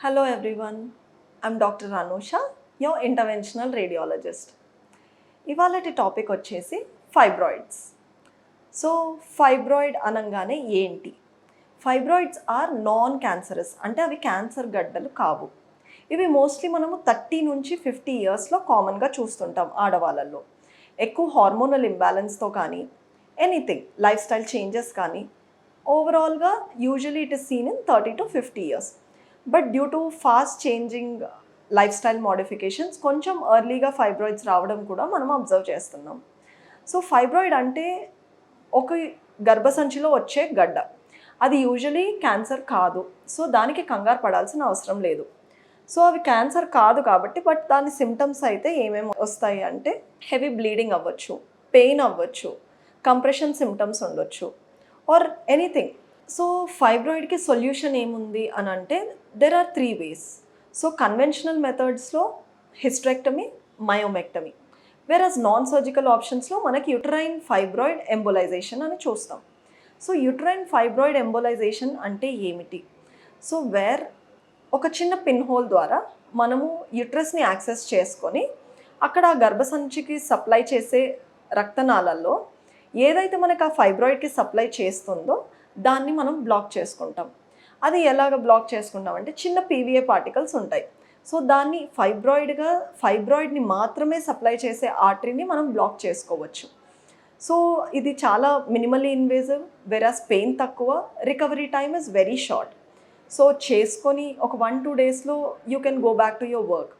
Hello everyone, I'm Dr. Anusha, your interventional radiologist. ఇవాళటి topic వచ్చేసి fibroids. So fibroid అనగానే ఏంటి? ఫైబ్రాయిడ్స్ ఆర్ నాన్ క్యాన్సరస్, అంటే అవి క్యాన్సర్ గడ్డలు కావు. ఇవి మోస్ట్లీ మనము 30 నుంచి 50 ఇయర్స్లో కామన్గా చూస్తుంటాం ఆడవాళ్ళల్లో. ఎక్కువ హార్మోనల్ ఇంబ్యాలెన్స్తో కానీ ఎనీథింగ్ లైఫ్ స్టైల్ చేంజెస్ కానీ ఓవరాల్గా usually it is seen in 30 to 50 years. But due to fast changing life style modifications కొంచెం ఎర్లీగా ఫైబ్రాయిడ్స్ రావడం కూడా మనం అబ్జర్వ్ చేస్తున్నాం. సో ఫైబ్రాయిడ్ అంటే ఒక గర్భసంచిలో వచ్చే గడ్డ, అది యూజువలీ క్యాన్సర్ కాదు. సో దానికి కంగారు పడాల్సిన అవసరం లేదు. సో అవి క్యాన్సర్ కాదు కాబట్టి, బట్ దాని సిమ్టమ్స్ అయితే ఏమేమి వస్తాయి అంటే హెవీ బ్లీడింగ్ అవ్వచ్చు, పెయిన్ అవ్వచ్చు, కంప్రెషన్ సిమ్టమ్స్ ఉండొచ్చు ఆర్ ఎనీథింగ్. సో ఫైబ్రాయిడ్కి సొల్యూషన్ ఏముంది అని అంటే there are 3 ways. So conventional మెథడ్స్లో hysterectomy, myomectomy, whereas non surgical ఆప్షన్స్లో మనకి యుటరైన్ ఫైబ్రాయిడ్ ఎంబోలైజేషన్ అని చూస్తాం. సో యుటరైన్ ఫైబ్రాయిడ్ ఎంబోలైజేషన్ అంటే ఏమిటి? సో ఒక చిన్న పిన్ హోల్ ద్వారా మనము యుట్రస్ని యాక్సెస్ చేసుకొని అక్కడ ఆ గర్భసంచికి సప్లై చేసే రక్తనాళాల్లో ఏదైతే మనకు ఆ ఫైబ్రాయిడ్కి సప్లై చేస్తుందో దాన్ని మనం బ్లాక్ చేసుకుంటాం. అది ఎలాగ బ్లాక్ చేసుకుంటాం అంటే చిన్న పీవీఏ పార్టికల్స్ ఉంటాయి. సో దాన్ని ఫైబ్రాయిడ్ని మాత్రమే సప్లై చేసే ఆర్టరీని మనం బ్లాక్ చేసుకోవచ్చు. సో ఇది చాలా మినిమల్లీ ఇన్వేజివ్, వెరాస్ పెయిన్ తక్కువ, recovery time is very short. So చేసుకొని ఒక 1-2 డేస్లో you can go back to your work.